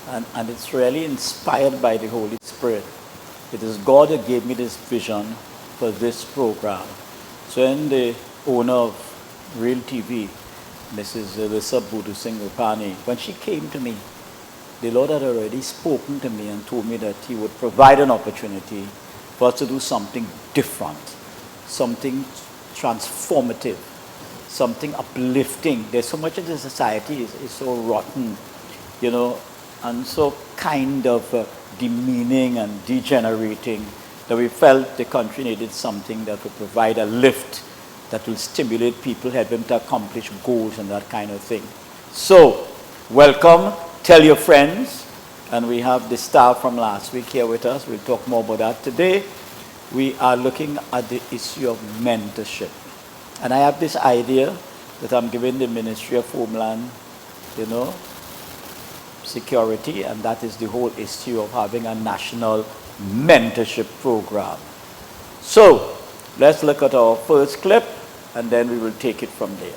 and it's really inspired by the Holy Spirit. It is God who gave me this vision for this program. So when the owner of Real TV, Mrs. Elisa Budu Singh Rupani, when she came to me, the Lord had already spoken to me and told me that He would provide an opportunity for us to do something different, something transformative, something uplifting. There's so much in the society is so rotten, and so kind of demeaning and degenerating that we felt the country needed something that would provide a lift that will stimulate people, help them to accomplish goals and that kind of thing. So, welcome, tell your friends, and we have the staff from last week here with us. We'll talk more about that today. We are looking at the issue of mentorship. And I have this idea that I'm giving the Ministry of Homeland, Security, and that is the whole issue of having a national mentorship program. So, let's look at our first clip, and then we will take it from there.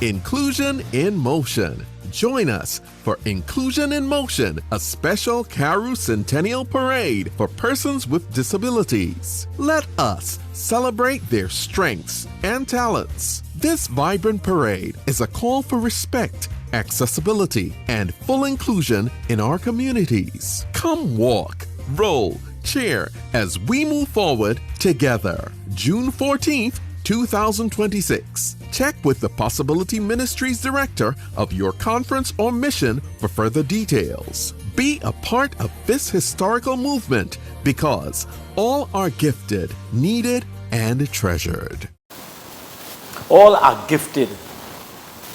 Inclusion in Motion. Join us for Inclusion in Motion, a special Karu Centennial Parade for persons with disabilities. Let us celebrate their strengths and talents. This vibrant parade is a call for respect, accessibility, and full inclusion in our communities. Come walk, roll, cheer as we move forward together. June 14th, 2026. Check with the Possibility Ministries Director of your conference or mission for further details. Be a part of this historical movement because all are gifted, needed, and treasured. All are gifted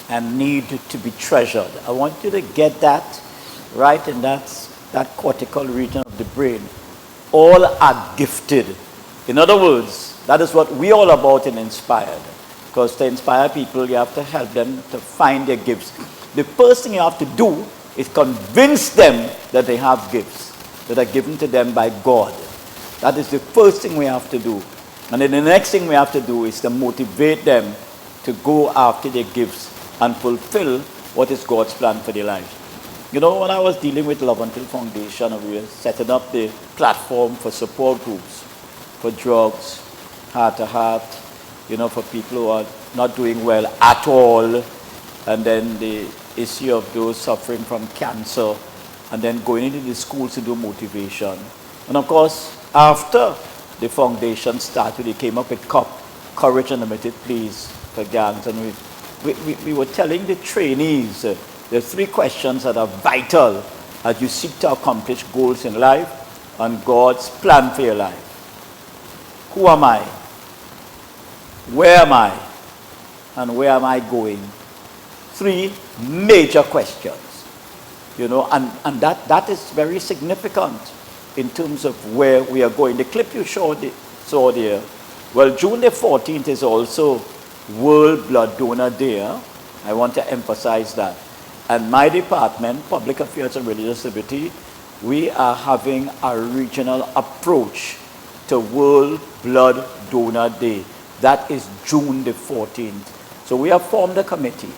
and need to be treasured. I want you to get that right in that cortical region of the brain. All are gifted. In other words, that is what we're all about in Inspired. Because to inspire people, you have to help them to find their gifts. The first thing you have to do is convince them that they have gifts that are given to them by God. That is the first thing we have to do. And then the next thing we have to do is to motivate them to go after their gifts and fulfill what is God's plan for their lives. When I was dealing with Love Until Foundation, we were setting up the platform for support groups, for drugs, heart to heart, for people who are not doing well at all, and then the issue of those suffering from cancer, and then going into the schools to do motivation. And of course, after the foundation started, we came up with Courage and Limited Pleas for gangs, and we were telling the trainees there are 3 questions that are vital as you seek to accomplish goals in life and God's plan for your life. Who am I? Where am I? And where am I going? 3 major questions. And that is very significant in terms of where we are going. The clip you saw there, well, June the 14th is also World Blood Donor Day. I want to emphasize that. And my department, Public Affairs and Religious Liberty, we are having a regional approach to World Blood Donor Day. That is June the 14th. So we have formed a committee.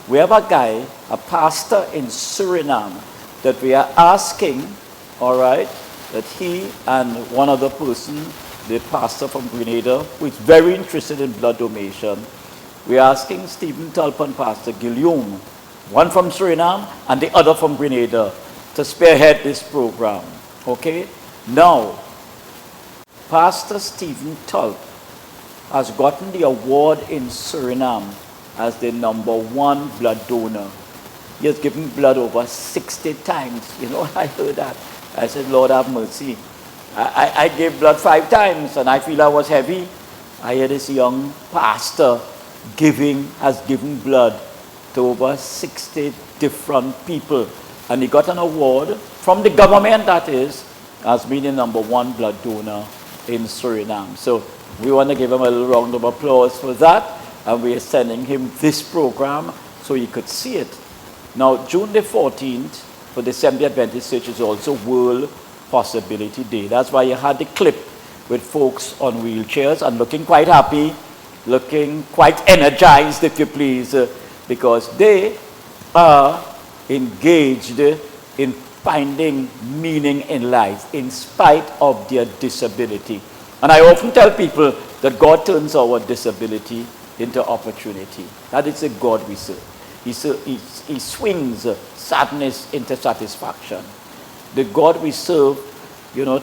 We have a guy, a pastor in Suriname, that we are asking, all right, that he and one other person, the pastor from Grenada, who is very interested in blood donation, we are asking Stephen Tulp and Pastor Guillaume, one from Suriname and the other from Grenada, to spearhead this program. Okay? Now, Pastor Stephen Tulp has gotten the award in Suriname as the #1 blood donor. He has given blood over 60 times. I heard that. I said, Lord have mercy. I gave blood 5 times and I feel I was heavy. I hear this young pastor has given blood to over 60 different people. And he got an award from the government, that is, as being the #1 blood donor in Suriname. So we want to give him a little round of applause for that. And we are sending him this program so he could see it. Now, June the 14th for the Seventh-day Adventist Church is also World Possibility Day. That's why you had the clip with folks on wheelchairs and looking quite happy, looking quite energized, if you please, because they are engaged in finding meaning in life in spite of their disability. And I often tell people that God turns our disability into opportunity. That is the God we serve. He swings sadness into satisfaction. The God we serve,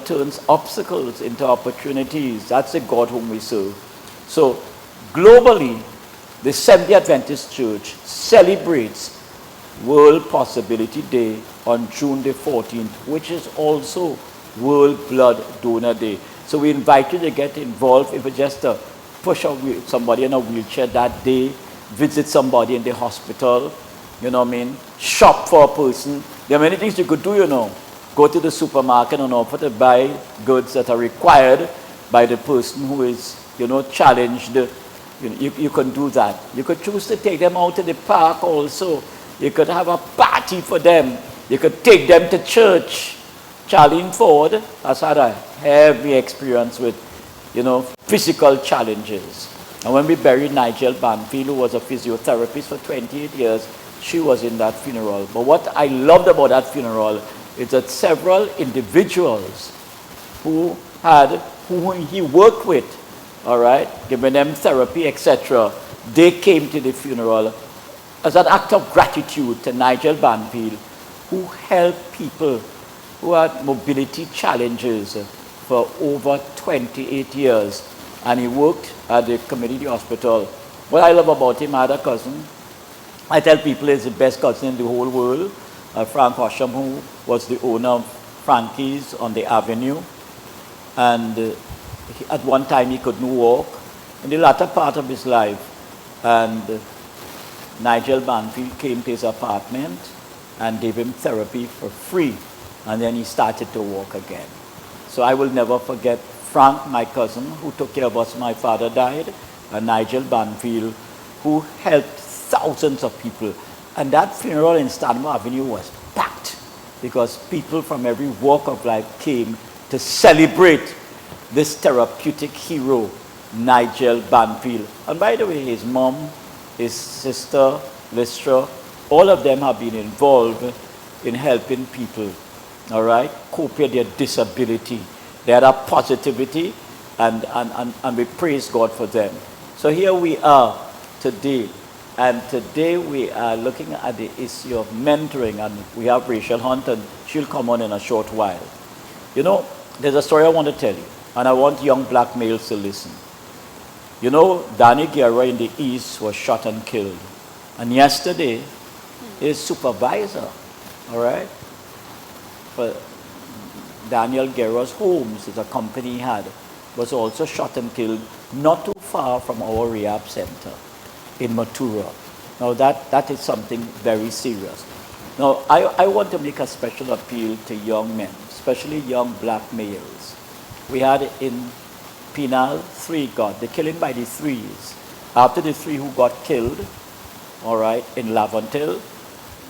turns obstacles into opportunities. That's the God whom we serve. So globally, the Seventh-day Adventist Church celebrates World Possibility Day on June the 14th, which is also World Blood Donor Day. So we invite you to get involved. If it's just to push somebody in a wheelchair that day, visit somebody in the hospital, shop for a person. There are many things you could do, Go to the supermarket and offer to buy goods that are required by the person who is, challenged. You can do that. You could choose to take them out to the park also. You could have a party for them. You could take them to church. Charlene Ford has had a heavy experience with, physical challenges. And when we buried Nigel Banfield, who was a physiotherapist for 28 years, she was in that funeral. But what I loved about that funeral is that several individuals who he worked with, all right, giving them therapy, etc., they came to the funeral as an act of gratitude to Nigel Banfield, who helped people who had mobility challenges for over 28 years. And he worked at the community hospital. What I love about him, I had a cousin. I tell people he's the best cousin in the whole world. Frank Hosham, who was the owner of Frankie's on the Avenue. And at one time he couldn't walk. In the latter part of his life, and Nigel Banfield came to his apartment and gave him therapy for free. And then he started to walk again. So I will never forget Frank, my cousin, who took care of us when my father died, and Nigel Banfield, who helped thousands of people. And that funeral in Stanmore Avenue was packed because people from every walk of life came to celebrate this therapeutic hero, Nigel Banfield. And by the way, his mom, his sister, Lystra, all of them have been involved in helping people, all right, cope with their disability. They had a positivity, and we praise God for them. So here we are today, and today we are looking at the issue of mentoring, and we have Rachel Hunt, and she'll come on in a short while. There's a story I want to tell you, and I want young black males to listen. Danny Guerra in the East was shot and killed. And yesterday, his supervisor, all right, for Daniel Guerra's Homes, is a company he had, was also shot and killed not too far from our rehab center in Matura. Now that is something very serious. Now I want to make a special appeal to young men, especially young black males. We had in Penal 3 the killing by the threes. After the 3 who got killed, all right, in Laventille,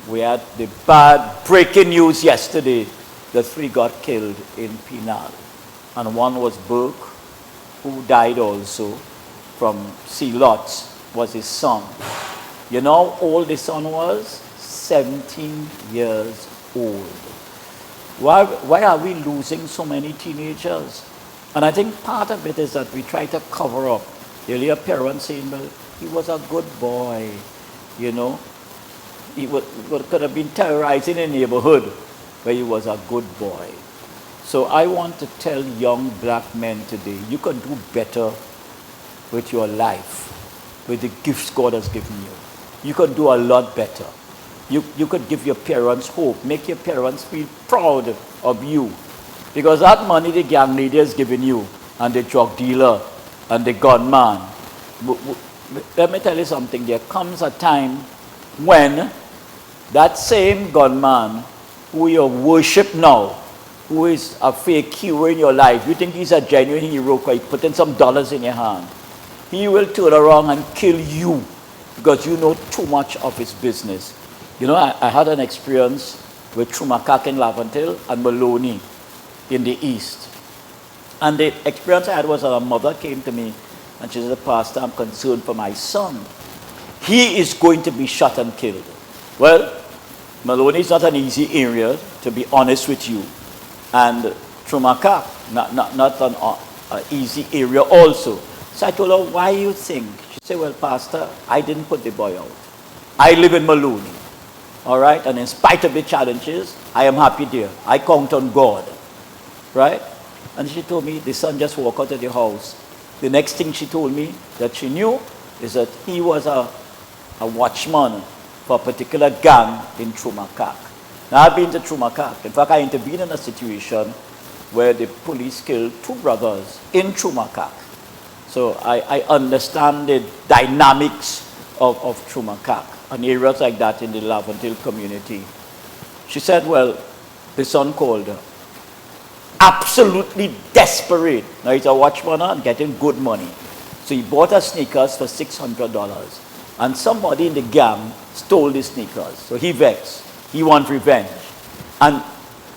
we had the bad breaking news yesterday. The 3 got killed in Penal. And one was Burke, who died also from C. Lots, was his son. You know how old the son was? 17 years old. Why are we losing so many teenagers? And I think part of it is that we try to cover up. You'll hear parents saying, well, he was a good boy, He could have been terrorizing the neighborhood, but he was a good boy. So I want to tell young black men today, you can do better with your life, with the gifts God has given you. You can do a lot better. You could give your parents hope, make your parents feel proud of you. Because that money the gang leader is giving you, and the drug dealer, and the gunman, let me tell you something, there comes a time when that same gunman who you worship now, who is a fake hero in your life, you think he's a genuine hero because he put in some dollars in your hand, he will turn around and kill you because you know too much of his business. I had an experience with Trumakak in Laventille and Maloney in the East. And the experience I had was that a mother came to me and she said, Pastor, I'm concerned for my son. He is going to be shot and killed. Well, Maloney is not an easy area to be honest with you. And Trumaka, not an easy area also. So I told her, why you think? She said, well, Pastor, I didn't put the boy out. I live in Maloney. All right? And in spite of the challenges, I am happy there. I count on God. Right? And she told me, the son just walked out of the house. The next thing she told me that she knew is that he was a watchman for a particular gang in Trumakak. Now, I've been to Trumakak. In fact, I intervened in a situation where the police killed 2 brothers in Trumakak. So I understand the dynamics of Trumakak and areas like that in the Laventille community. She said, well, the son called her. Absolutely desperate. Now, he's a watchman and getting good money. So he bought her sneakers for $600. And somebody in the gang stole the sneakers. So he vexed. He wants revenge. And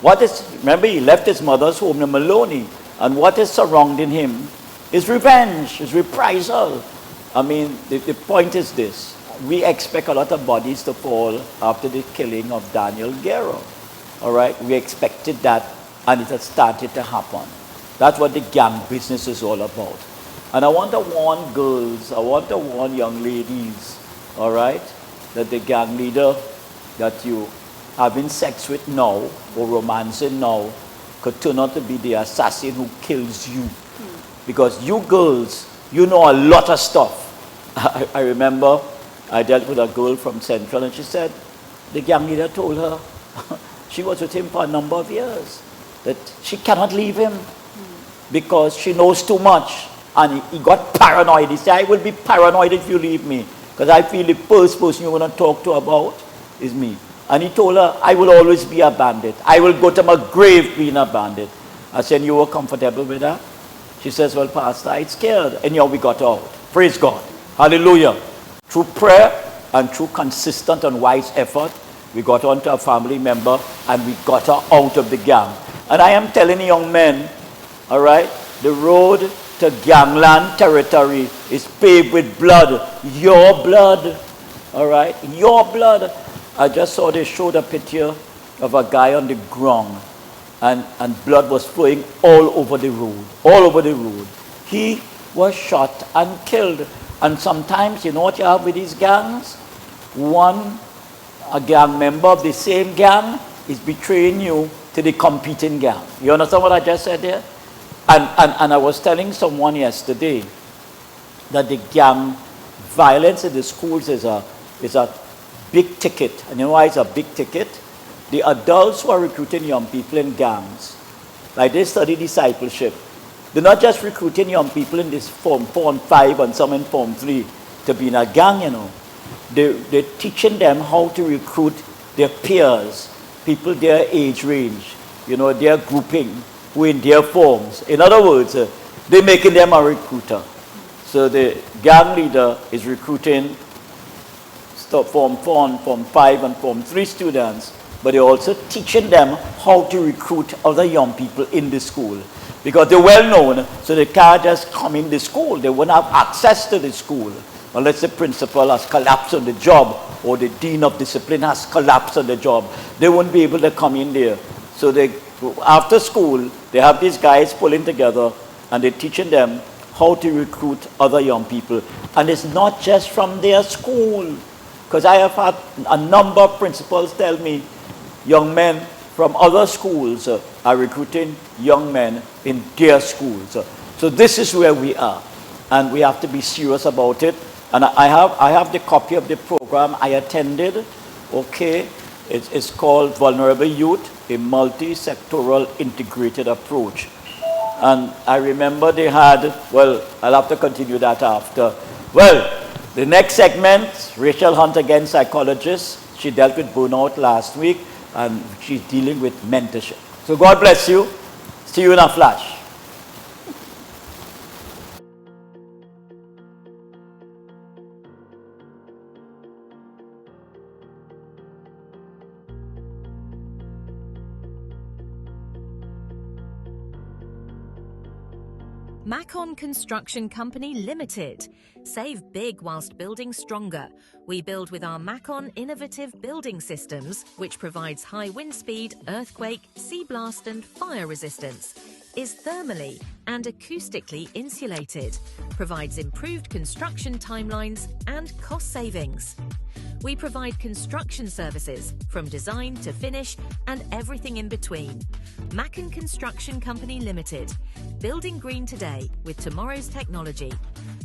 remember, he left his mother's home in Maloney. And what is surrounding him is revenge, is reprisal. I mean, the point is this. We expect a lot of bodies to fall after the killing of Daniel Guerrero. All right? We expected that, and it has started to happen. That's what the gang business is all about. And I want to warn girls, I want to warn young ladies, all right, that the gang leader that you having sex with now or romancing now could turn out to be the assassin who kills you. Because you girls, you know a lot of stuff. I remember I dealt with a girl from Central, and she said the gang leader told her she was with him for a number of years, that she cannot leave him because she knows too much. And he got paranoid. He said, I will be paranoid if you leave me, because I feel the first person you're going to talk to about is me. And he told her, I will always be a bandit. I will go to my grave being a bandit. I said, you were comfortable with that? She says, well, Pastor, I'm scared. And we got out. Praise God. Hallelujah. Through prayer and through consistent and wise effort, we got on to a family member and we got her out of the gang. And I am telling young men, all right, the road to gangland territory is paved with blood. Your blood. All right? Your blood. I just saw they showed a picture of a guy on the ground, and blood was flowing all over the road. All over the road. He was shot and killed. And sometimes, you know what you have with these gangs? A gang member of the same gang is betraying you to the competing gang. You understand what I just said there? And I was telling someone yesterday that the gang violence in the schools is a big ticket. And you know why it's a big ticket? The adults who are recruiting young people in gangs, like they study discipleship, they're not just recruiting young people in this Form 4 and 5 and some in Form 3 to be in a gang, you know. They're teaching them how to recruit their peers, people their age range, you know, their grouping, who in their forms. In other words, they're making them a recruiter. So the gang leader is recruiting Form 4 and Form 5 and Form 3 students, but they're also teaching them how to recruit other young people in the school. Because they're well known, so they can't just come in the school. They won't have access to the school unless the principal has collapsed on the job or the dean of discipline has collapsed on the job. They won't be able to come in there. So after school, they have these guys pulling together and they're teaching them how to recruit other young people. And it's not just from their school. Because I have had a number of principals tell me young men from other schools are recruiting young men in their schools. So this is where we are. And we have to be serious about it. And I have the copy of the program I attended. Okay. It's called Vulnerable Youth, a multi-sectoral integrated approach. And I remember they had, well, I'll have to continue that after. Well, the next segment, Rachel Hunt again, psychologist. She dealt with burnout last week, and she's dealing with mentorship. So God bless you. See you in a flash. Macon Construction Company Limited. Save big whilst building stronger. We build with our Macon innovative building systems, which provides high wind speed, earthquake, sea blast and fire resistance, is thermally and acoustically insulated, provides improved construction timelines and cost savings. We provide construction services from design to finish and everything in between. Macon Construction Company Limited. Building green today with tomorrow's technology.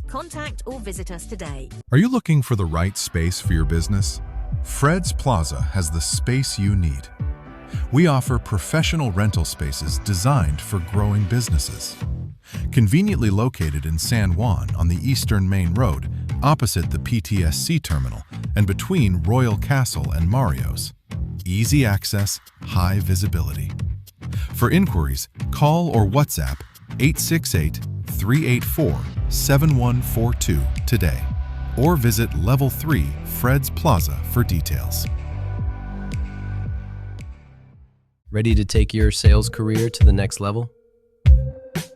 Contact or visit us today. Are you looking for the right space for your business? Fred's Plaza has the space you need. We offer professional rental spaces designed for growing businesses. Conveniently located in San Juan on the Eastern Main Road, opposite the PTSC terminal and between Royal Castle and Mario's. Easy access, high visibility. For inquiries, call or WhatsApp 868-384-7142 today, or visit Level 3 Fred's Plaza for details. Ready to take your sales career to the next level?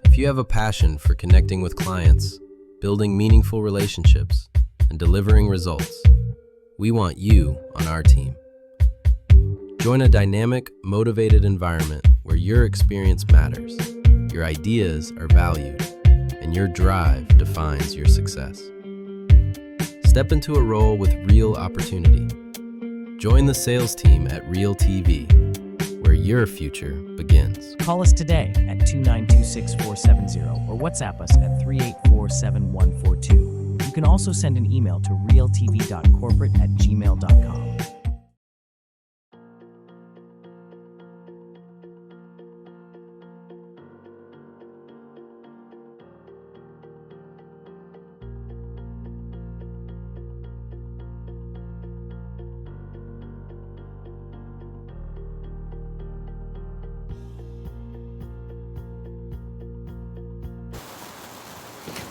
If you have a passion for connecting with clients, building meaningful relationships, and delivering results, we want you on our team. Join a dynamic, motivated environment where your experience matters, your ideas are valued, and your drive defines your success. Step into a role with real opportunity. Join the sales team at Real TV, where your future begins. Call us today at 292-6470 or WhatsApp us at 384-7142. You can also send an email to realtv.corporate@gmail.com.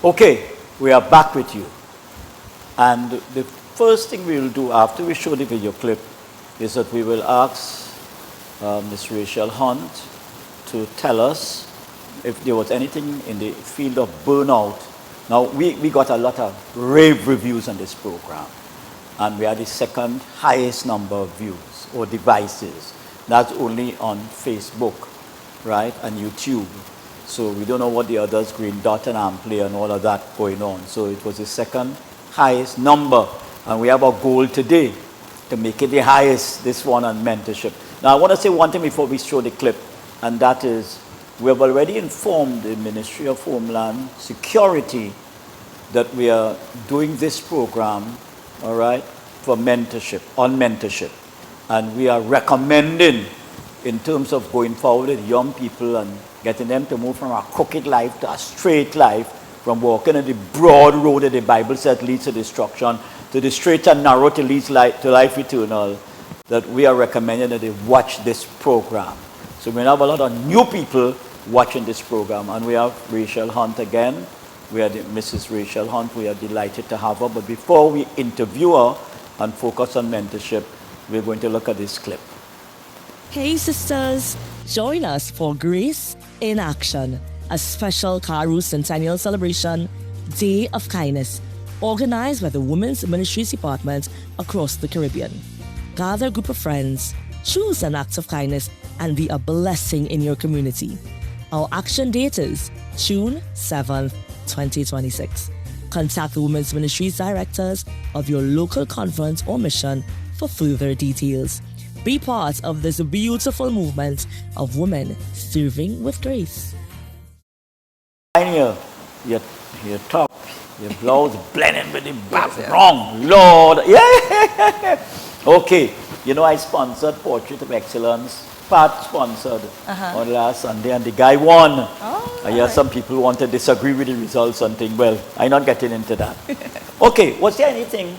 Okay, we are back with you. And the first thing we will do after we show the video clip is that we will ask Ms. Rachel Hunt to tell us if there was anything in the field of burnout. Now, we got a lot of rave reviews on this program, and we had the second highest number of views or devices. That's only on Facebook, right, and YouTube. So we don't know what the others, Green Dot and Amplay and all of that going on. So it was the second highest number. And we have a goal today to make it the highest, this one on mentorship. Now I want to say one thing before we show the clip, and that is we have already informed the Ministry of Homeland Security that we are doing this program, all right, for mentorship, on mentorship. And we are recommending in terms of going forward with young people and getting them to move from a crooked life to a straight life, from walking on the broad road that the Bible says leads to destruction, to the straight and narrow to leads to life eternal, that we are recommending that they watch this program. So we have a lot of new people watching this program, and we have Rachel Hunt again. We are Mrs. Rachel Hunt. We are delighted to have her. But before we interview her and focus on mentorship, we're going to look at this clip. Hey sisters, join us for Grace in Action, a special Karu Centennial Celebration, Day of Kindness, organized by the Women's Ministries Department across the Caribbean. Gather a group of friends, choose an act of kindness, and be a blessing in your community. Our action date is June 7th, 2026. Contact the Women's Ministries directors of your local conference or mission for further details. Be part of this beautiful movement of women serving with grace. Your top, your blouse blending with the background. Lord, yeah. Okay, you know I sponsored Portrait of Excellence. Pat sponsored on last Sunday, and the guy won. I hear some people want to disagree with the results and think, well, I'm not getting into that. Okay, was there anything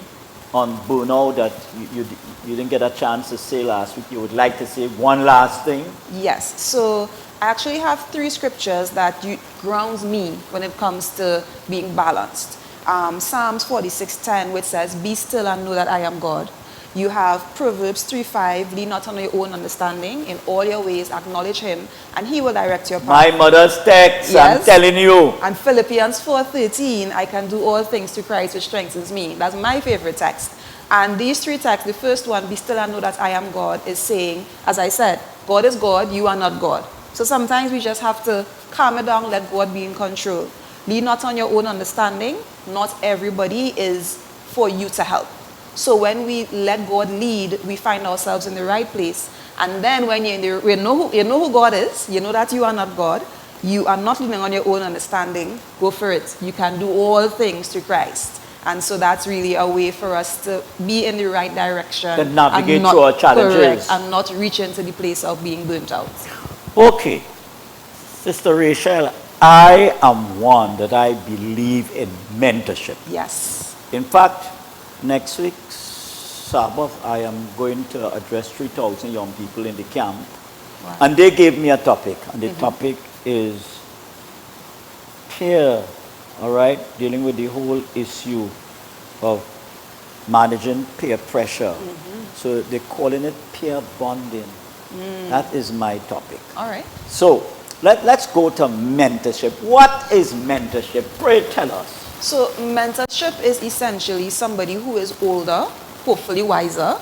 on burnout that you didn't get a chance to say last week? You would like to say one last thing? Yes. So I actually have 3 scriptures that grounds me when it comes to being balanced. Psalms 46:10, which says, "Be still and know that I am God." You have Proverbs 3:5, lean not on your own understanding. In all your ways, acknowledge him, and he will direct your path. My mother's text, I'm Yes. telling you. And Philippians 4:13, I can do all things through Christ which strengthens me. That's my favorite text. And these three texts, the first one, be still and know that I am God, is saying, as I said, God is God, you are not God. So sometimes we just have to calm it down, let God be in control. Lean not on your own understanding. Not everybody is for you to help. So when we let God lead, we find ourselves in the right place. And then when you know who God is, you know that you are not God, you are not leaning on your own understanding, go for it. You can do all things through Christ. And so that's really a way for us to be in the right direction. To navigate and not, through our challenges. correct, and not reach into the place of being burnt out. Okay, Sister Rachel, I am one that I believe in mentorship. Yes. In fact, next week, Sabbath, I am going to address 3,000 young people in the camp. Wow. And they gave me a topic, and the topic is peer, all right, dealing with the whole issue of managing peer pressure. So they're calling it peer bonding. That is my topic. All right. So let's go to mentorship. What is mentorship? Pray tell us. So mentorship is essentially somebody who is older, hopefully wiser,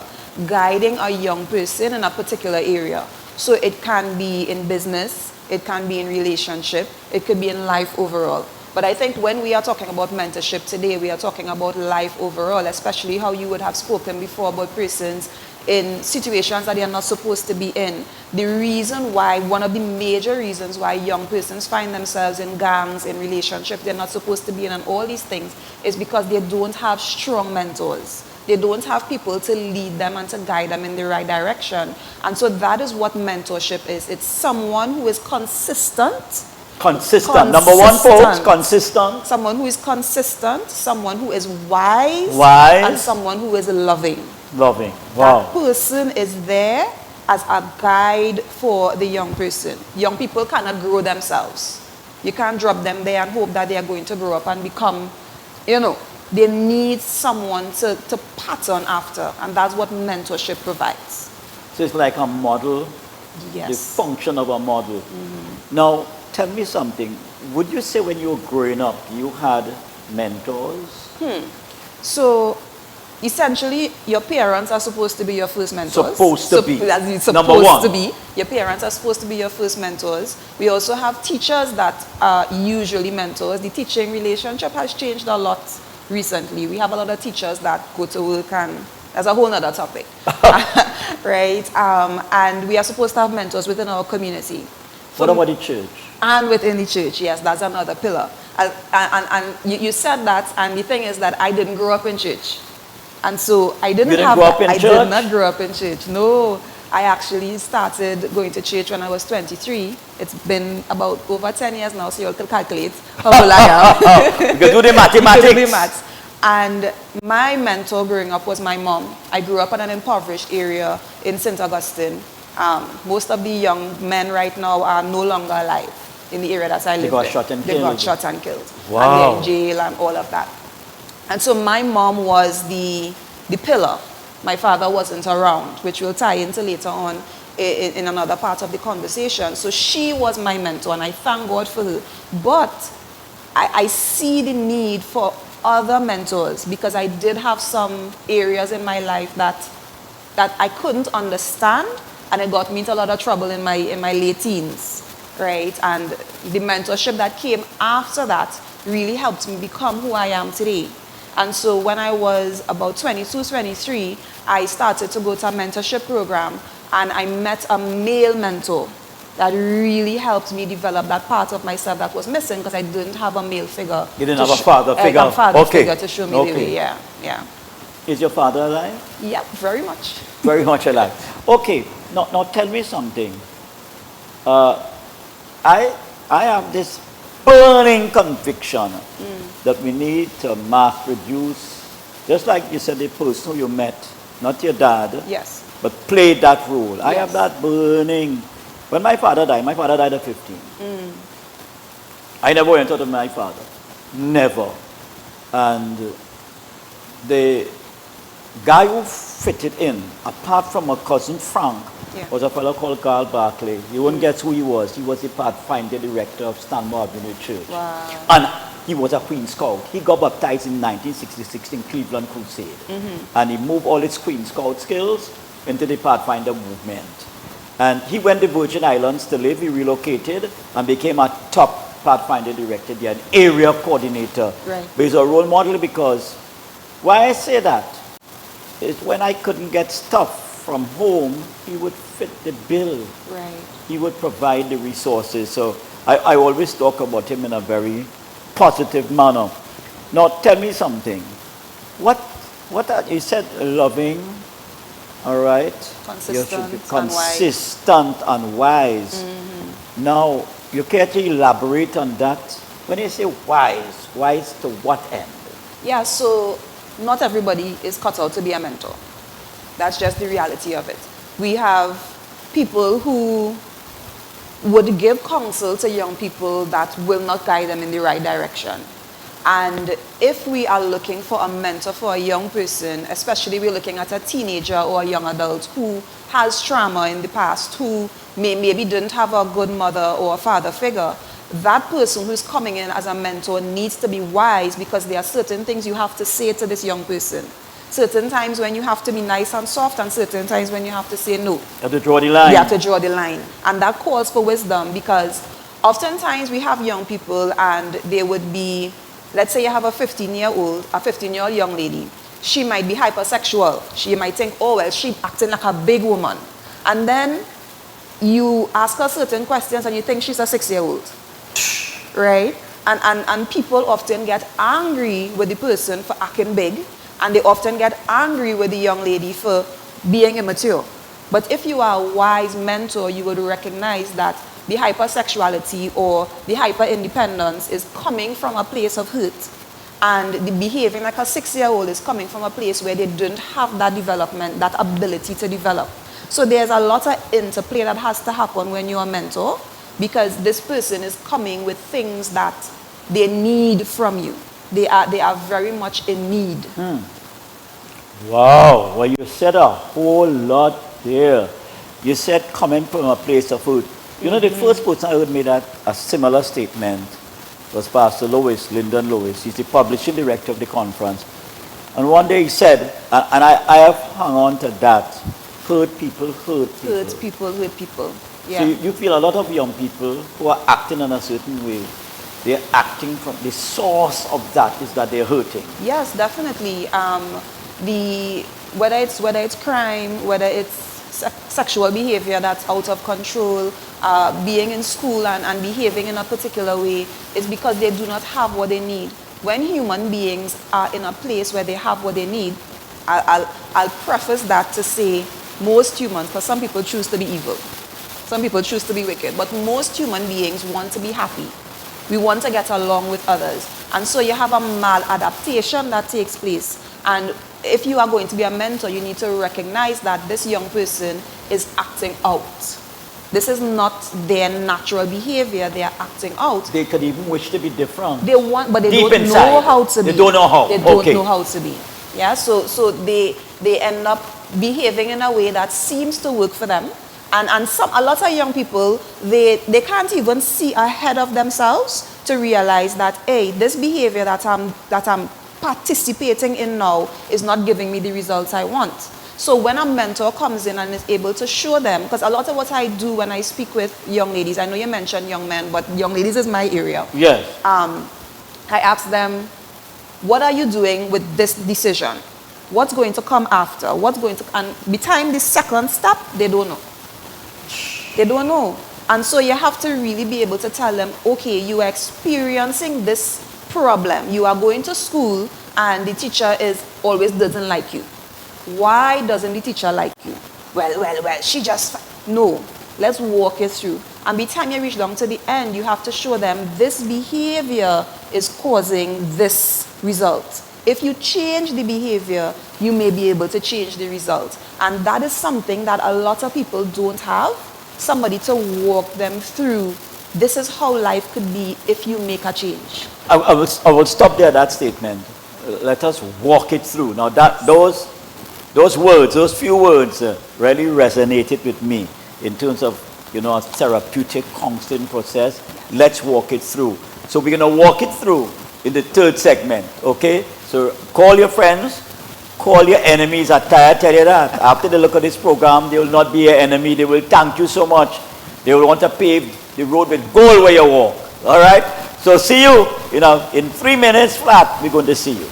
guiding a young person in a particular area. So it can be in business, it can be in relationship, it could be in life overall. But I think when we are talking about mentorship today, we are talking about life overall, especially how you would have spoken before about persons in situations that they are not supposed to be in. The reason why, one of the major reasons why young persons find themselves in gangs, in relationships they're not supposed to be in, and all these things, is because they don't have strong mentors. They don't have people to lead them and to guide them in the right direction. And so that is what mentorship is. It's someone who is consistent. Consistent. Number one, folks, consistent. Someone who is consistent, someone who is wise, Wise. and someone who is loving. Loving. Wow. That person is there as a guide for the young person. Young people cannot grow themselves. You can't drop them there and hope that they are going to grow up and become, they need someone to pattern after, and that's what mentorship provides. So it's like a model, Yes. the function of a model. Now, tell me something. Would you say when you were growing up, you had mentors? So, essentially, your parents are supposed to be your first mentors. Supposed to be. As it's Number supposed one. to be. Your parents are supposed to be your first mentors. We also have teachers that are usually mentors. The teaching relationship has changed a lot recently. We have a lot of teachers that go to work, and that's a whole other topic. Right? And we are supposed to have mentors within our community. What about the church? And within the church, yes, that's another pillar. And you said that, and the thing is that I didn't grow up in church. And so I didn't have grow up that. in I church? did not grow up in church. No. I actually started going to church when I was 23. It's been about over 10 years now, so you all can calculate how old I am. You can do the mathematics. You can do the maths. And my mentor growing up was my mom. I grew up in an impoverished area in St. Augustine. Most of the young men right now are no longer alive in the area that I live in. got shot and They killed. got shot and killed. Wow. And they're in jail and all of that. And so my mom was the pillar. My father wasn't around, which we'll tie into later on in another part of the conversation. So she was my mentor, and I thank God for her. But I see the need for other mentors, because I did have some areas in my life that I couldn't understand, and it got me into a lot of trouble in my late teens, right? And the mentorship that came after that really helped me become who I am today. And so when I was about 22, 23, I started to go to a mentorship program, and I met a male mentor that really helped me develop that part of myself that was missing, because I didn't have a male figure. You didn't have a father figure? A father Okay. figure to show me the way, yeah. Is your father alive? Yeah, very much. Very much alive. Okay, now tell me something. I have this burning conviction that we need to mass produce, just like you said, the person who you met, not your dad, Yes. but played that role. I have Yes. that burning. When my father died at 15. I never went out with my father. Never. And guy who fitted in, apart from my cousin Frank, Yeah. was a fellow called Carl Barclay. You wouldn't guess who he was. He was the Pathfinder director of Stanmore Avenue Church. Wow. And he was a Queen Scout. He got baptized in 1966 in Cleveland Crusade. And he moved all his Queen Scout skills into the Pathfinder movement. And he went to Virgin Islands to live. He relocated and became a top Pathfinder director there, an area coordinator. Right. But he's a role model because why I say that is when I couldn't get stuff from home, he would fit the bill. Right. He would provide the resources. So I always talk about him in a very positive manner. Now tell me something. What are, you said loving, all right? You should be consistent and wise. Now, you care to elaborate on that? When you say wise, wise to what end? Yeah, so not everybody is cut out to be a mentor. That's just the reality of it. We have people who would give counsel to young people that will not guide them in the right direction. And if we are looking for a mentor for a young person, especially we're looking at a teenager or a young adult who has trauma in the past, who maybe didn't have a good mother or a father figure, that person who's coming in as a mentor needs to be wise, because there are certain things you have to say to this young person. Certain times when you have to be nice and soft, and certain times when you have to say no. You have to draw the line. You have to draw the line. And that calls for wisdom, because oftentimes we have young people and they would be, let's say you have a 15-year-old young lady. She might be hypersexual. She might think, oh, well, she's acting like a big woman. And then you ask her certain questions and you think she's a 6-year-old. Right? And people often get angry with the person for acting big. And they often get angry with the young lady for being immature. But if you are a wise mentor, you would recognize that the hypersexuality or the hyper-independence is coming from a place of hurt. And the behaving like a 6-year-old is coming from a place where they don't have that development, that ability to develop. So there's a lot of interplay that has to happen when you're a mentor, because this person is coming with things that they need from you. They are very much in need. Wow, well, you said a whole lot there. You said coming from a place of food. You know, the first person I heard made a similar statement was Pastor Lyndon Lewis. He's the publishing director of the conference. And one day he said, and I have hung on to that, hurt people. Hurt people. Yeah. So you feel a lot of young people who are acting in a certain way, they're acting from the source of that is that they're hurting. Yes, definitely. Whether it's crime, whether it's sexual behavior that's out of control, being in school and behaving in a particular way, is because they do not have what they need. When human beings are in a place where they have what they need, I'll preface that to say most humans, because some people choose to be evil, some people choose to be wicked, but most human beings want to be happy. We want to get along with others. And so you have a maladaptation that takes place. And if you are going to be a mentor, you need to recognize that this young person is acting out. This is not their natural behavior. They are acting out. They could even wish to be different. They want, but they Deep don't inside, know how to be. They don't know how. They don't know how to be. Yeah, so they end up behaving in a way that seems to work for them. And a lot of young people, they can't even see ahead of themselves to realize that, hey, this behavior that I'm participating in now is not giving me the results I want. So when a mentor comes in and is able to show them, because a lot of what I do when I speak with young ladies, I know you mentioned young men, but young ladies is my area. Yes. I ask them, what are you doing with this decision? What's going to come after? And behind the second step, they don't know. They don't know. And so you have to really be able to tell them, okay, you are experiencing this problem. You are going to school and the teacher always doesn't like you. Why doesn't the teacher like you? Well, she just... No. Let's walk it through. And by the time you reach down to the end, you have to show them this behavior is causing this result. If you change the behavior, you may be able to change the result. And that is something that a lot of people don't have. Somebody to walk them through. This is how life could be if you make a change. I will stop there, that statement. Let us walk it through. Now, those those words, those few words really resonated with me in terms of, a therapeutic counseling process. Let's walk it through. So we're going to walk it through in the third segment, okay? So call your friends, call your enemies. I tell you that. After they look at this program, they will not be your enemy. They will thank you so much. They will want to pave the road with gold where you walk. All right? So see you, in 3 minutes flat, we're going to see you.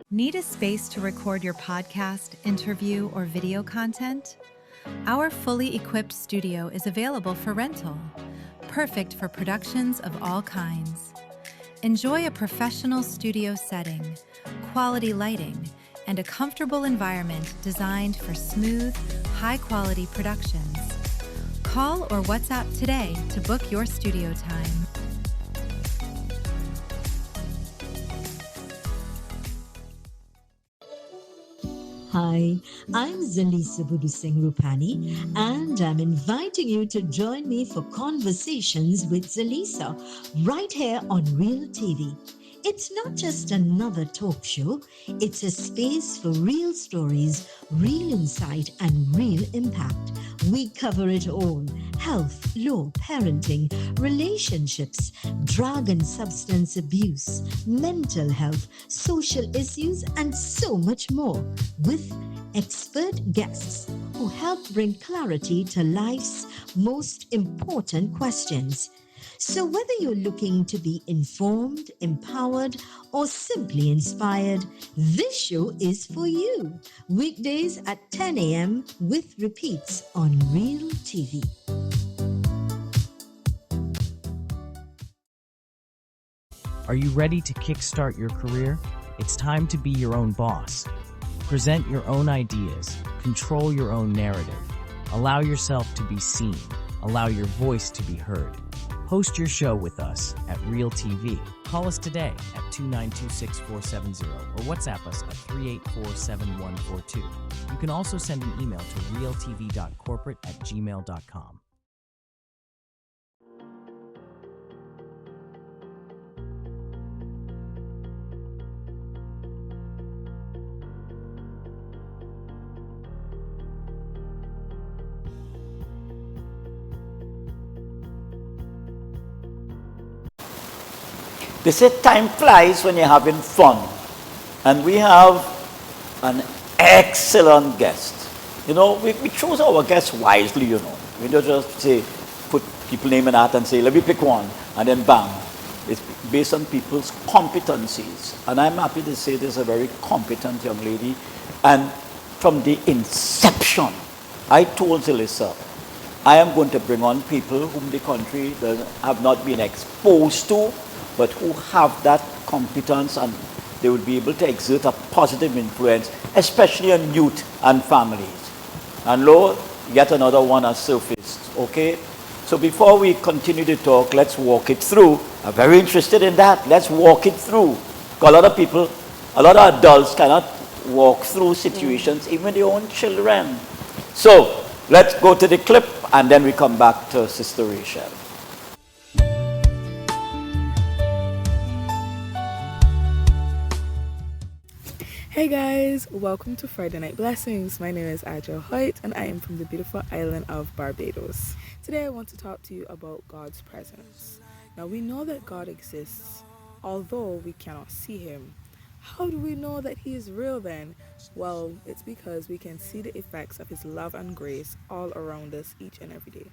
Need a space to record your podcast, interview, or video content? Our fully equipped studio is available for rental, perfect for productions of all kinds. Enjoy a professional studio setting, quality lighting, and a comfortable environment designed for smooth, high-quality productions. Call or WhatsApp today to book your studio time. Hi, I'm Zalisa Budu Singh Rupani, and I'm inviting you to join me for Conversations with Zalisa right here on Real TV. It's not just another talk show, it's a space for real stories, real insight, and real impact. We cover it all: health, law, parenting, relationships, drug and substance abuse, mental health, social issues, and so much more, with expert guests who help bring clarity to life's most important questions. So, whether you're looking to be informed, empowered, or simply inspired, this show is for you. Weekdays at 10 a.m. with repeats on Real TV. Are you ready to kickstart your career? It's time to be your own boss. Present your own ideas, control your own narrative, allow yourself to be seen, allow your voice to be heard. Host your show with us at Real TV. Call us today at 292-6470 or WhatsApp us at 384-7142. You can also send an email to realtv.corporate@gmail.com. They say time flies when you're having fun. And we have an excellent guest. We choose our guests wisely, We don't just say, put people name in hat and say, let me pick one, and then bang. It's based on people's competencies. And I'm happy to say this is a very competent young lady. And from the inception, I told Zalisa, I am going to bring on people whom the country have not been exposed to, but who have that competence, and they will be able to exert a positive influence, especially on youth and families. And lo, yet another one has surfaced, okay? So before we continue to talk, let's walk it through. I'm very interested in that. Let's walk it through. Because a lot of people, a lot of adults cannot walk through situations, even their own children. So let's go to the clip, and then we come back to Sister Rachel. Hey guys, welcome to Friday Night Blessings. My name is Adjo Hoyt and I am from the beautiful island of Barbados. Today I want to talk to you about God's presence. Now we know that God exists, although we cannot see him. How do we know that he is real then? Well, it's because we can see the effects of his love and grace all around us each and every day.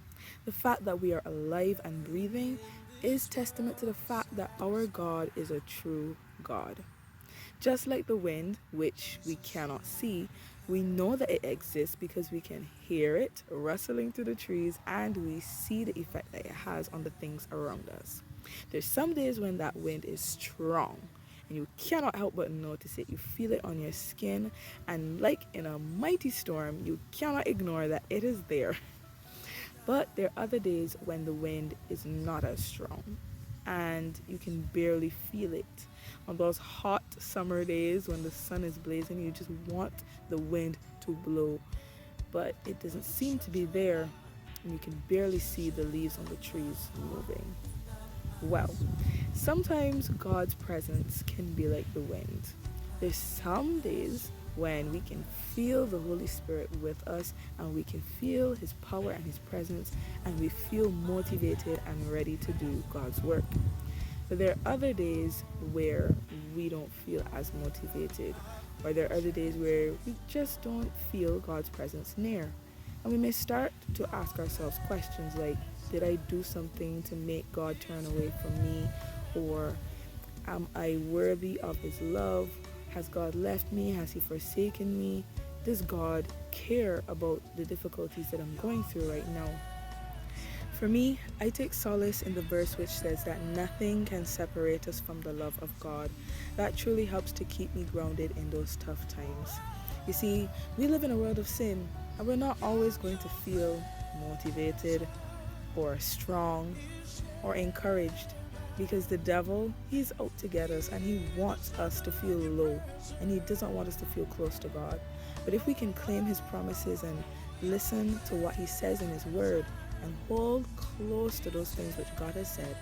The fact that we are alive and breathing is testament to the fact that our God is a true God. Just like the wind, which we cannot see, we know that it exists because we can hear it rustling through the trees and we see the effect that it has on the things around us. There's some days when that wind is strong and you cannot help but notice it. You feel it on your skin, and like in a mighty storm, you cannot ignore that it is there. But there are other days when the wind is not as strong and you can barely feel it. On those hot summer days when the sun is blazing, you just want the wind to blow, but it doesn't seem to be there, and you can barely see the leaves on the trees moving. Well, sometimes God's presence can be like the wind. There's some days when we can feel the Holy Spirit with us, and we can feel His power and His presence, and we feel motivated and ready to do God's work. But there are other days where we don't feel as motivated, or there are other days where we just don't feel God's presence near. And we may start to ask ourselves questions like, did I do something to make God turn away from me? Or am I worthy of His love? Has God left me? Has He forsaken me? Does God care about the difficulties that I'm going through right now? For me, I take solace in the verse which says that nothing can separate us from the love of God. That truly helps to keep me grounded in those tough times. You see, we live in a world of sin, and we're not always going to feel motivated or strong or encouraged, because the devil, he's out to get us, and he wants us to feel low, and he doesn't want us to feel close to God. But if we can claim His promises and listen to what He says in His word, and hold close to those things which God has said,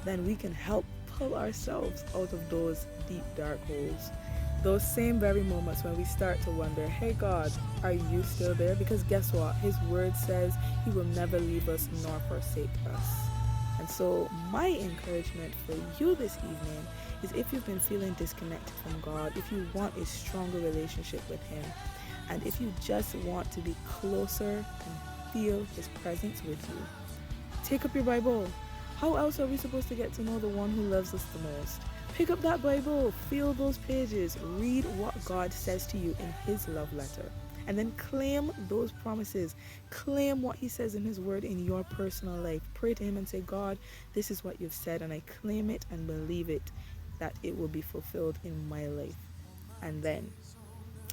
then we can help pull ourselves out of those deep dark holes. Those same very moments when we start to wonder, hey God, are you still there? Because guess what? His word says He will never leave us nor forsake us. And so my encouragement for you this evening is, if you've been feeling disconnected from God, if you want a stronger relationship with Him, and if you just want to be closer and feel His presence with you, take up your Bible. How else are we supposed to get to know the one who loves us the most? Pick up that Bible, feel those pages, read what God says to you in His love letter, and then claim those promises. Claim what He says in His word in your personal life. Pray to Him and say, God, this is what you've said, and I claim it and believe it, that it will be fulfilled in my life. And then,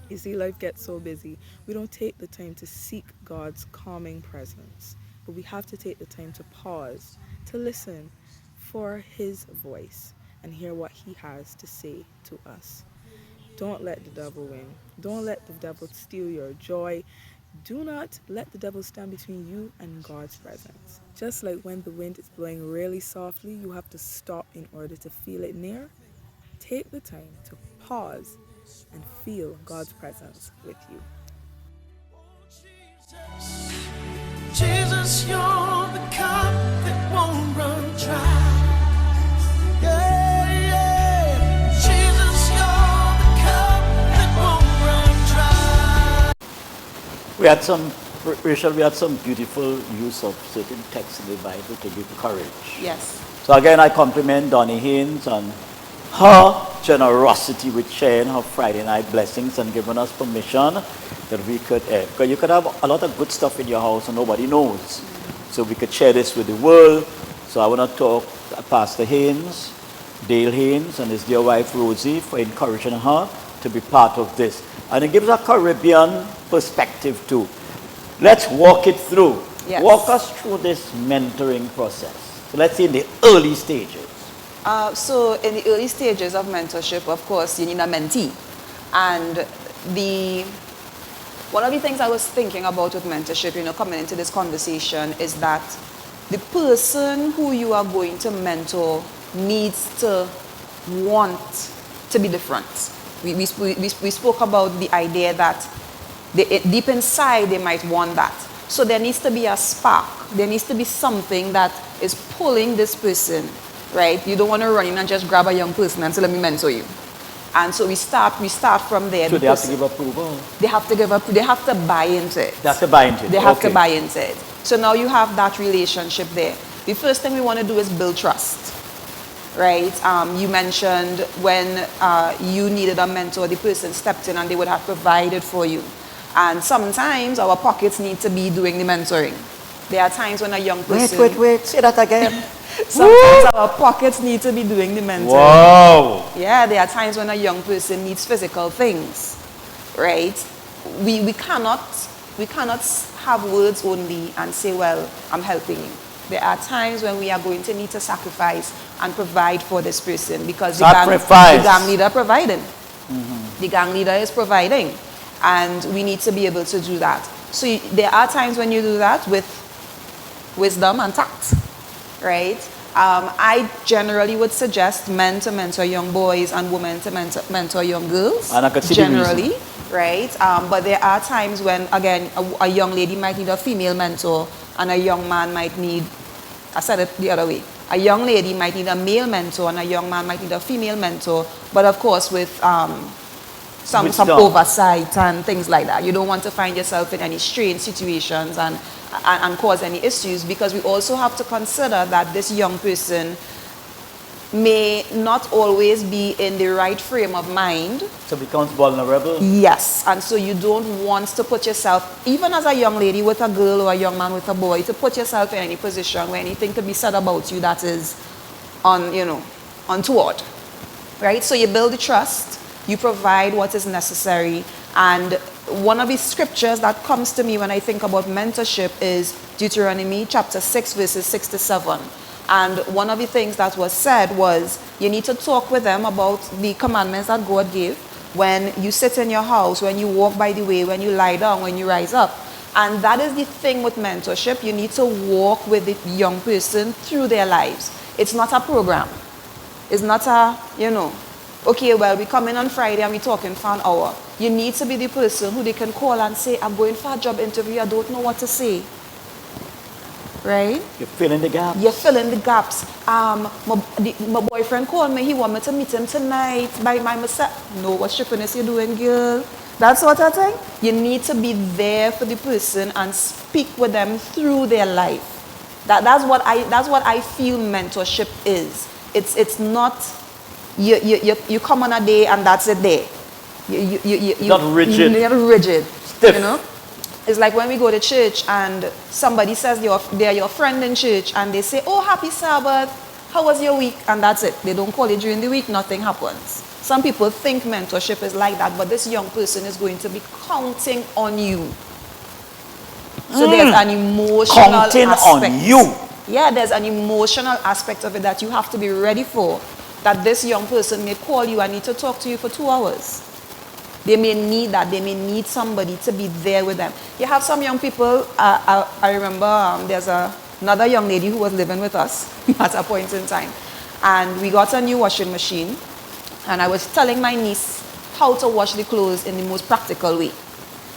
you see, life gets so busy. We don't take the time to seek God's calming presence, but we have to take the time to pause, to listen for His voice and hear what He has to say to us. Don't let the devil win. Don't let the devil steal your joy. Do not let the devil stand between you and God's presence. Just like when the wind is blowing really softly, you have to stop in order to feel it near. Take the time to pause and feel God's presence with you. Jesus, you're the cup that won't run dry. Yeah, yeah. Jesus, you're the cup that won't run dry. We had some beautiful use of certain texts in the Bible to give courage. Yes. So again, I compliment Donnie Haynes on her generosity with sharing her Friday night blessings and giving us permission that we could, because you could have a lot of good stuff in your house and nobody knows. So we could share this with the world. So I want to talk to Pastor Haynes, Dale Haynes, and his dear wife Rosie for encouraging her to be part of this. And it gives a Caribbean perspective too. Let's walk it through. Yes. Walk us through this mentoring process. So let's say in the early stages. So in the early stages of mentorship, of course, you need a mentee. And one of the things I was thinking about with mentorship, coming into this conversation, is that the person who you are going to mentor needs to want to be different. We spoke about the idea that deep inside they might want that. So there needs to be a spark. There needs to be something that is pulling this person, right? You don't want to run in and just grab a young person and say, let me mentor you. And so we start from there. So they have to give approval? They have to buy into it. They have to buy into it. They have to buy into it. So now you have that relationship there. The first thing we want to do is build trust, right? You mentioned when you needed a mentor, the person stepped in and they would have provided for you. And sometimes our pockets need to be doing the mentoring. There are times when a young person... Wait, say that again. Sometimes our pockets need to be doing the mentoring. Wow. Yeah, there are times when a young person needs physical things, right? We cannot have words only and say, well, I'm helping you. There are times when we are going to need to sacrifice and provide for this person, because the Sacrifice. gang leader providing. The gang leader is providing, and we need to be able to do that. So there are times when you do that with wisdom and tact, right? I generally would suggest men to mentor young boys and women to mentor young girls. And I could see generally, the reason. right? But there are times when, again, a young lady might need a female mentor, and a young man might need, I said it the other way, a young lady might need a male mentor, and a young man might need a female mentor, but of course with some oversight and things like that. You don't want to find yourself in any strained situations and cause any issues, because we also have to consider that this young person may not always be in the right frame of mind. So becomes vulnerable. Yes, and so you don't want to put yourself, even as a young lady with a girl or a young man with a boy, to put yourself in any position where anything could be said about you that is untoward, right? So you build the trust, you provide what is necessary, and one of the scriptures that comes to me when I think about mentorship is Deuteronomy chapter 6 verses 6 to 7. And one of the things that was said was, you need to talk with them about the commandments that God gave when you sit in your house, when you walk by the way, when you lie down, when you rise up. And that is the thing with mentorship. You need to walk with the young person through their lives. It's not a program. It's not a, okay, well, we come in on Friday and we talking for an hour. You need to be the person who they can call and say, I'm going for a job interview, I don't know what to say. Right? You're filling the gaps. You're filling the gaps. My boyfriend called me, he want me to meet him tonight by myself. No, what strippiness you doing, girl? That sort of thing. You need to be there for the person and speak with them through their life. That's what I feel mentorship is. It's not you come on a day and that's it there. You not rigid. You're not rigid. Stiff. It's like when we go to church and somebody says they're your friend in church and they say, oh, happy Sabbath, how was your week? And that's it. They don't call you during the week, nothing happens. Some people think mentorship is like that, but this young person is going to be counting on you. So there's an emotional counting aspect. On you. Yeah, there's an emotional aspect of it that you have to be ready for. That this young person may call you and need to talk to you for 2 hours. They may need that. They may need somebody to be there with them. You have some young people, I remember there's another young lady who was living with us at a point in time. And we got a new washing machine. And I was telling my niece how to wash the clothes in the most practical way.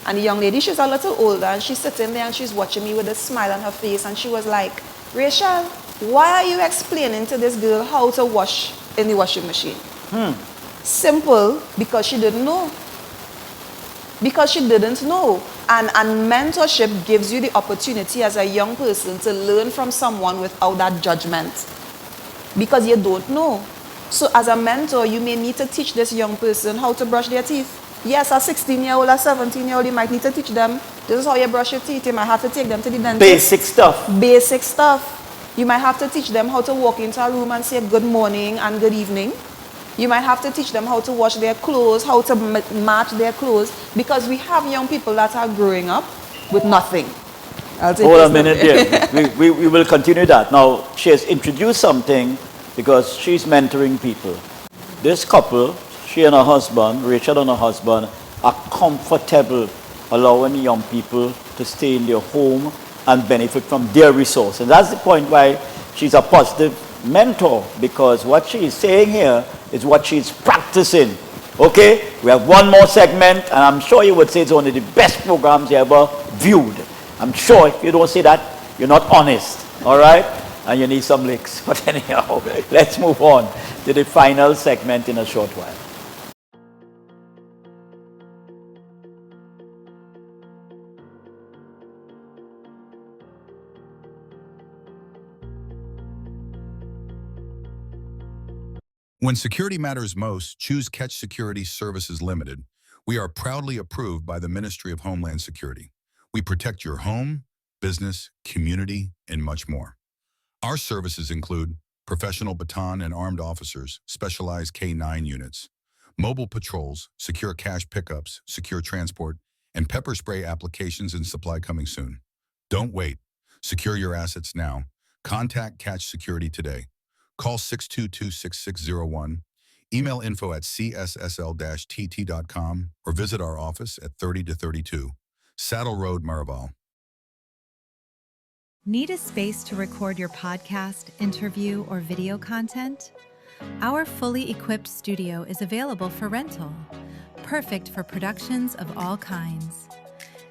And the young lady, she's a little older, and she's sitting there and she's watching me with a smile on her face. And she was like, Rachel, why are you explaining to this girl how to wash in the washing machine? Simple, because she didn't know. Because she didn't know. And mentorship gives you the opportunity as a young person to learn from someone without that judgment. Because you don't know. So as a mentor, you may need to teach this young person how to brush their teeth. Yes, a 16-year-old, a 17-year-old, you might need to teach them, this is how you brush your teeth. You might have to take them to the dentist. Basic stuff. Basic stuff. You might have to teach them how to walk into a room and say good morning and good evening. You might have to teach them how to wash their clothes, how to match their clothes, because we have young people that are growing up with nothing. Hold a minute there. we will continue that. Now, she has introduced something because she's mentoring people. This couple, she and her husband, Rachel and her husband, are comfortable allowing young people to stay in their home and benefit from their resources. And that's the point why she's a positive mentor, because what she is saying here is what she's practicing. Okay, we have one more segment, and I'm sure you would say it's one of the best programs you ever viewed. I'm sure if you don't say that, you're not honest. All right, and you need some licks. But anyhow, let's move on to the final segment in a short while. When security matters most, choose Catch Security Services Limited. We are proudly approved by the Ministry of Homeland Security. We protect your home, business, community, and much more. Our services include professional baton and armed officers, specialized K-9 units, mobile patrols, secure cash pickups, secure transport, and pepper spray applications and supply coming soon. Don't wait. Secure your assets now. Contact Catch Security today. Call 622-6601, email info@cssl-tt.com, or visit our office at 30-32 Saddle Road, Maraval. Need a space to record your podcast, interview, or video content? Our fully equipped studio is available for rental, perfect for productions of all kinds.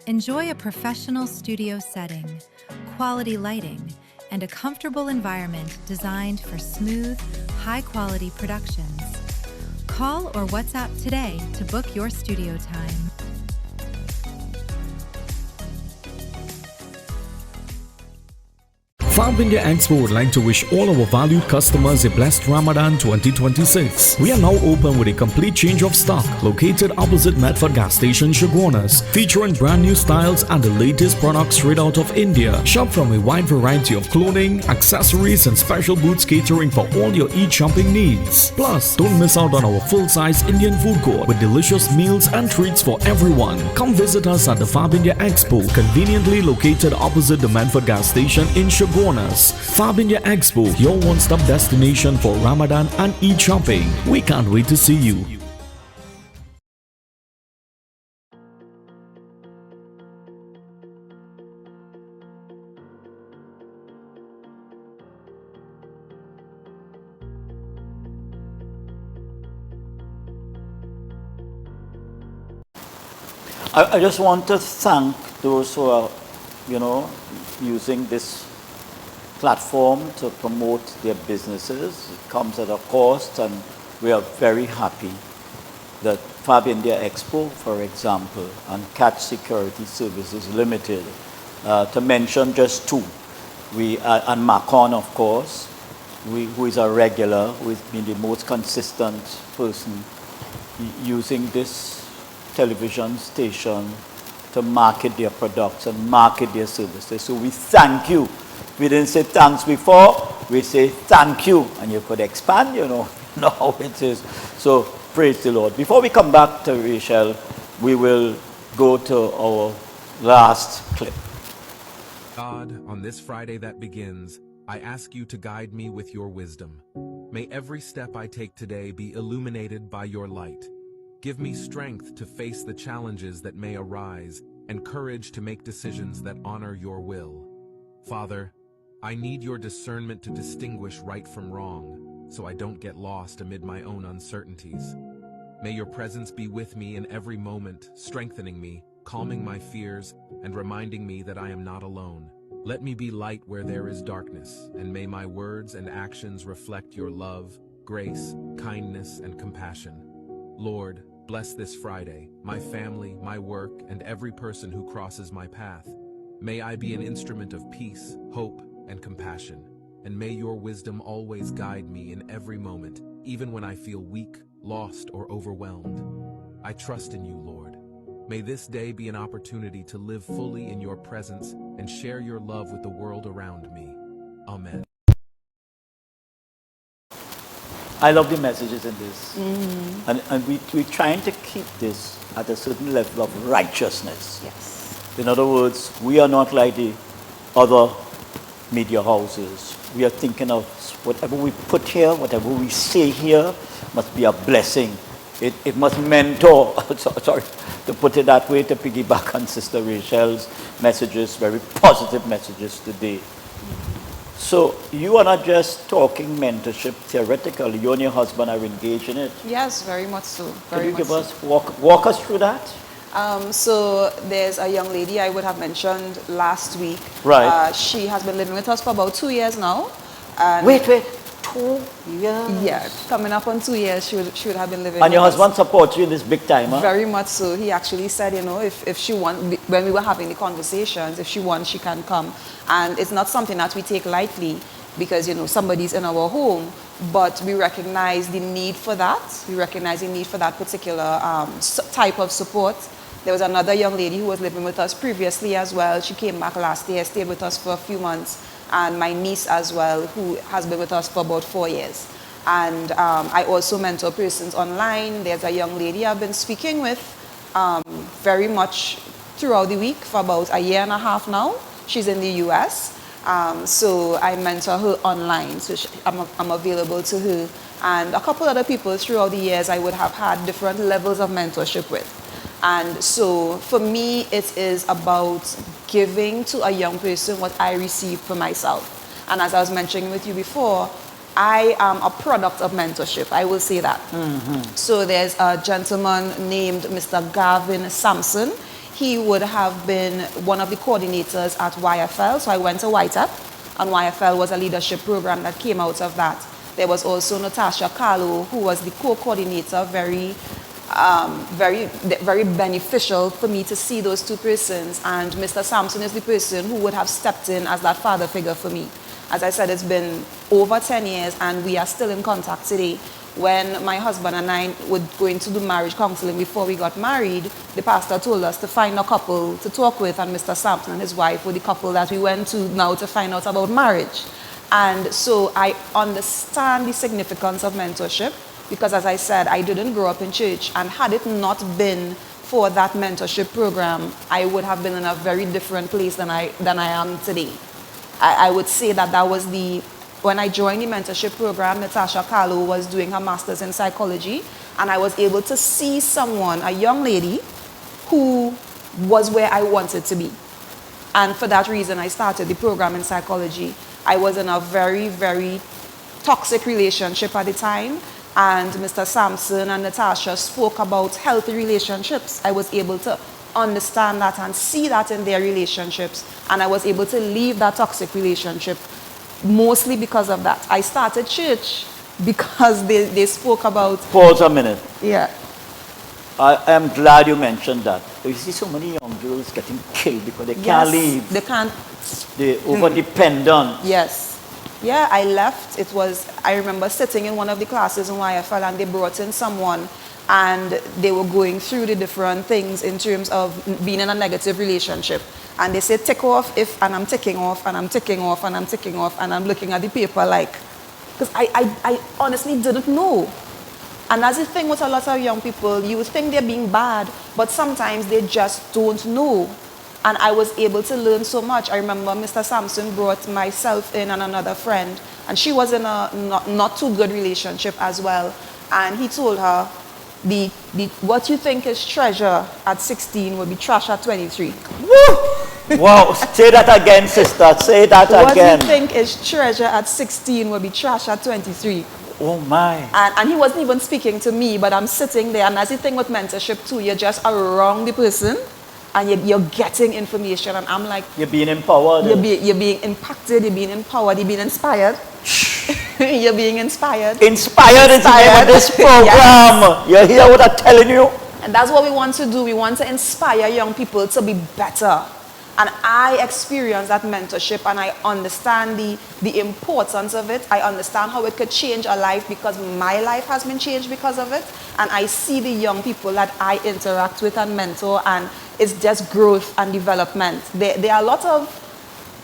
Enjoy a professional studio setting, quality lighting, and a comfortable environment designed for smooth, high-quality productions. Call or WhatsApp today to book your studio time. Fab India Expo would like to wish all our valued customers a blessed Ramadan 2026. We are now open with a complete change of stock, located opposite Medford gas station, Shogunas, featuring brand new styles and the latest products straight out of India. Shop from a wide variety of clothing, accessories, and special booths catering for all your e-shopping needs. Plus, don't miss out on our full-size Indian food court with delicious meals and treats for everyone. Come visit us at the Fab India Expo, conveniently located opposite the Medford gas station in Shogunas. Fab India Expo, your one-stop destination for Ramadan and e-shopping. We can't wait to see you. I just want to thank those who are, using this platform to promote their businesses. It comes at a cost, and we are very happy that Fab India Expo, for example, and Catch Security Services Limited, to mention just two, and Macon, of course, who is a regular, who has been the most consistent person using this television station to market their products and market their services. So we thank you. We didn't say thanks before, we say thank you, and you could expand, you know how it is. So praise the Lord. Before we come back to Rachel, we will go to our last clip. God, on this Friday that begins, I ask you to guide me with your wisdom. May every step I take today be illuminated by your light. Give me strength to face the challenges that may arise and courage to make decisions that honor your will. Father, I need your discernment to distinguish right from wrong, so I don't get lost amid my own uncertainties. May your presence be with me in every moment, strengthening me, calming my fears, and reminding me that I am not alone. Let me be light where there is darkness, and may my words and actions reflect your love, grace, kindness, and compassion. Lord, bless this Friday, my family, my work, and every person who crosses my path. May I be an instrument of peace, hope, and compassion, and may your wisdom always guide me in every moment, even when I feel weak, lost, or overwhelmed. I trust in you, Lord. May this day be an opportunity to live fully in your presence and share your love with the world around me. Amen. I love the messages in this. And we're trying to keep this at a certain level of righteousness. Yes. In other words, we are not like the other media houses. We are thinking of whatever we put here, whatever we say here, must be a blessing. It must mentor, sorry, to put it that way, to piggyback on Sister Rachel's messages, very positive messages today. So you are not just talking mentorship theoretically, you and your husband are engaged in it. Yes, very much so. Can you give us, walk us through that? So there's a young lady I would have mentioned last week. Right. She has been living with us for about 2 years now. And Wait, 2 years? Yeah, coming up on 2 years, she would have been living And your with husband us. supports you in this big time, huh? Very much so. He actually said, if she wants, when we were having the conversations, if she wants, she can come. And it's not something that we take lightly because, somebody's in our home, but we recognize the need for that. We recognize the need for that particular type of support. There was another young lady who was living with us previously as well. She came back last year, stayed with us for a few months. And my niece as well, who has been with us for about 4 years. And I also mentor persons online. There's a young lady I've been speaking with very much throughout the week for about 1.5 years now. She's in the US. So I mentor her online, so I'm available to her. And a couple other people throughout the years I would have had different levels of mentorship with. And so for me, it is about giving to a young person what I received for myself. And as I was mentioning with you before, I am a product of mentorship. I will say that. So there's a gentleman named Mr. Gavin Sampson. He would have been one of the coordinators at YFL. So I went to YTEP, and YFL was a leadership program that came out of that. There was also Natasha Carlo, who was the co-coordinator, very beneficial for me to see those two persons. And Mr. Sampson is the person who would have stepped in as that father figure for me. As I said, it's been over 10 years and we are still in contact today. When my husband and I were going to do marriage counseling before we got married, the pastor told us to find a couple to talk with, and Mr. Sampson and his wife were the couple that we went to now to find out about marriage. And so I understand the significance of mentorship because, as I said, I didn't grow up in church, and had it not been for that mentorship program, I would have been in a very different place than I am today. I would say that was when I joined the mentorship program, Natasha Carlo was doing her master's in psychology, and I was able to see someone, a young lady, who was where I wanted to be. And for that reason, I started the program in psychology. I was in a very, very toxic relationship at the time, and Mr. Sampson and Natasha spoke about healthy relationships. I was able to understand that and see that in their relationships, and I was able to leave that toxic relationship mostly because of that. I started church because they spoke about... Pause a minute. Yeah. I am glad you mentioned that. You see so many young girls getting killed because they can't leave. They can't. They're over-dependent. Yes. Yeah, I left. I remember sitting in one of the classes in YFL, and they brought in someone, and they were going through the different things in terms of being in a negative relationship. And they said, tick off if, and I'm ticking off, and I'm ticking off, and I'm ticking off, and I'm looking at the paper like, because I honestly didn't know. And that's the thing with a lot of young people, you think they're being bad, but sometimes they just don't know. And I was able to learn so much. I remember Mr. Sampson brought myself in and another friend, and she was in a not too good relationship as well. And he told her, what you think is treasure at 16 will be trash at 23. Woo! Wow, say that again, sister. Say that again. What you think is treasure at 16 will be trash at 23. Oh my. And he wasn't even speaking to me, but I'm sitting there, and that's the thing with mentorship too. You're just around the person, and you're getting information, and I'm like... You're being empowered. You're being impacted, you're being empowered, you're being inspired. You're being inspired. Inspired is the name of this program. Yes. You hear what I'm telling you? And that's what we want to do. We want to inspire young people to be better. And I experience that mentorship, and I understand the importance of it. I understand how it could change a life, because my life has been changed because of it. And I see the young people that I interact with and mentor, and it's just growth and development. There are a lot of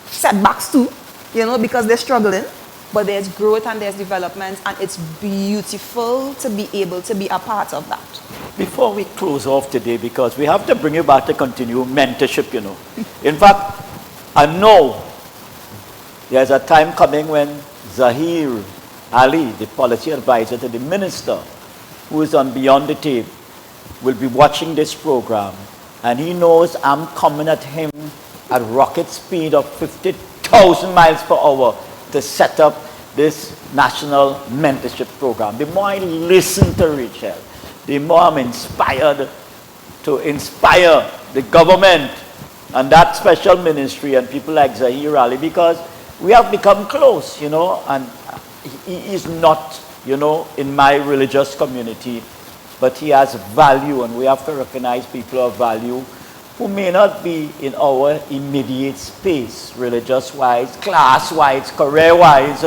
setbacks too, because they're struggling. But there's growth and there's development, and it's beautiful to be able to be a part of that. Before we close off today, because we have to bring you back to continue mentorship, In fact, I know there's a time coming when Zahir Ali, the policy advisor to the minister, who is on Beyond the Tape, will be watching this program, and he knows I'm coming at him at rocket speed of 50,000 miles per hour to set up this national mentorship program. The more I listen to Rachel, the more I'm inspired to inspire the government and that special ministry and people like Zahir Ali, because we have become close, and he is not, in my religious community, but he has value, and we have to recognize people of value who may not be in our immediate space, religious-wise, class-wise, career-wise,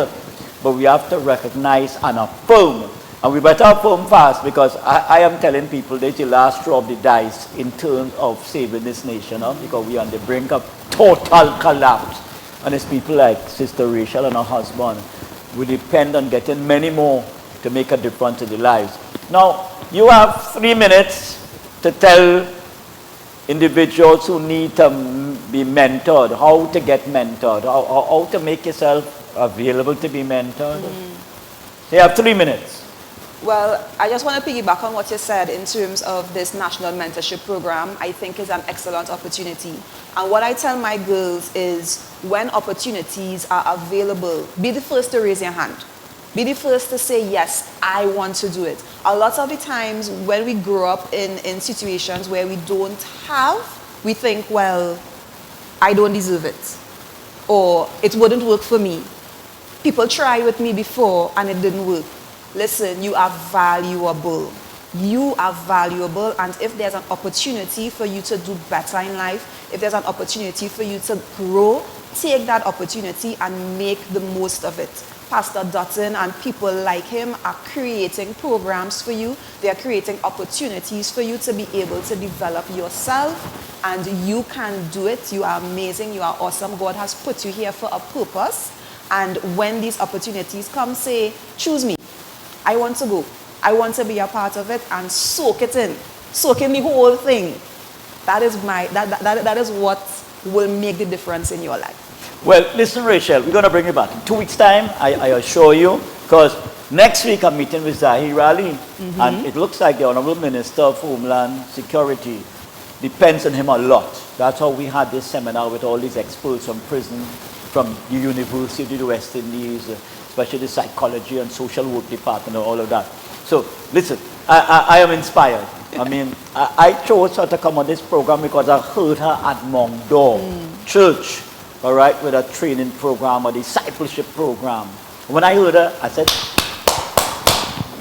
but we have to recognize and affirm. And we better affirm fast, because I am telling people this is the last straw of the dice in terms of saving this nation, because we are on the brink of total collapse. And it's people like Sister Rachel and her husband. We depend on getting many more to make a difference in their lives. Now, you have 3 minutes to tell individuals who need to be mentored, how to get mentored, how to make yourself available to be mentored. So you have 3 minutes. Well, I just want to piggyback on what you said in terms of this national mentorship program. I think is an excellent opportunity. And what I tell my girls is when opportunities are available, be the first to raise your hand. Be the first to say, yes, I want to do it. A lot of the times when we grow up in situations where we don't have, we think, well, I don't deserve it. Or it wouldn't work for me. People tried with me before and it didn't work. Listen, you are valuable. You are valuable, and if there's an opportunity for you to do better in life, if there's an opportunity for you to grow, take that opportunity and make the most of it. Pastor Dutton and people like him are creating programs for you. They are creating opportunities for you to be able to develop yourself, and you can do it. You are amazing. You are awesome. God has put you here for a purpose, and when these opportunities come, say, choose me. I want to go. I want to be a part of it and soak it in. Soak in the whole thing. That is that is what will make the difference in your life. Well, listen, Rachel, we're going to bring you back in 2 weeks' time, I assure you, because next week I'm meeting with Zahir Ali, and it looks like the Honorable Minister of Homeland Security depends on him a lot. That's how we had this seminar with all these experts from prison, from the University of the West Indies, especially the psychology and social work department and all of that. So, listen, I am inspired. I mean, I chose her to come on this program because I heard her at Mongdor Church, all right, with a training program, a discipleship program. When I heard her, I said,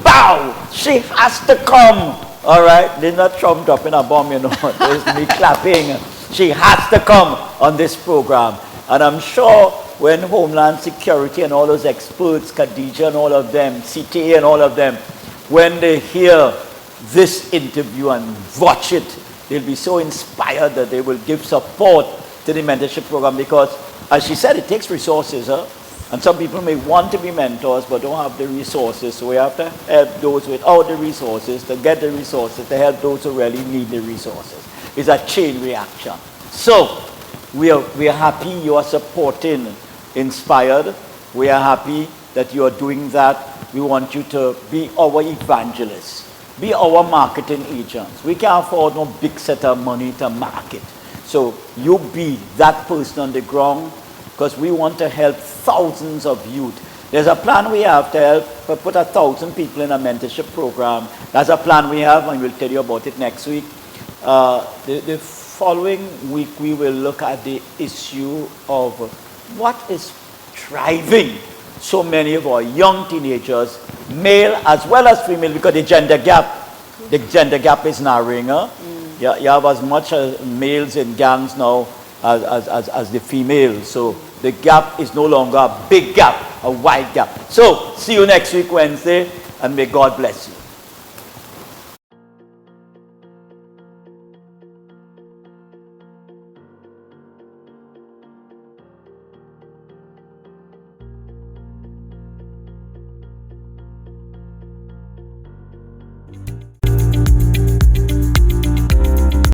bow, she has to come, all right? There's not Trump dropping a bomb, you know, there's me clapping. She has to come on this program. And I'm sure when Homeland Security and all those experts, Khadija and all of them, CTA and all of them, when they hear this interview and watch it, they'll be so inspired that they will give support to the mentorship program, because, as she said, it takes resources. And some people may want to be mentors but don't have the resources. So we have to help those without the resources to get the resources, to help those who really need the resources. It's a chain reaction. So we are happy you are supporting Inspired. We are happy that you are doing that. We want you to be our evangelists, be our marketing agents. We can't afford no big set of money to market. So you be that person on the ground, because we want to help thousands of youth. There's a plan we have to help put 1,000 people in a mentorship program. That's a plan we have, and we'll tell you about it next week. The following week, we will look at the issue of what is driving so many of our young teenagers, male as well as female, because the gender gap is narrowing. You have as much males in gangs now as the females. So the gap is no longer a big gap, a wide gap. So see you next week, Wednesday, and may God bless you.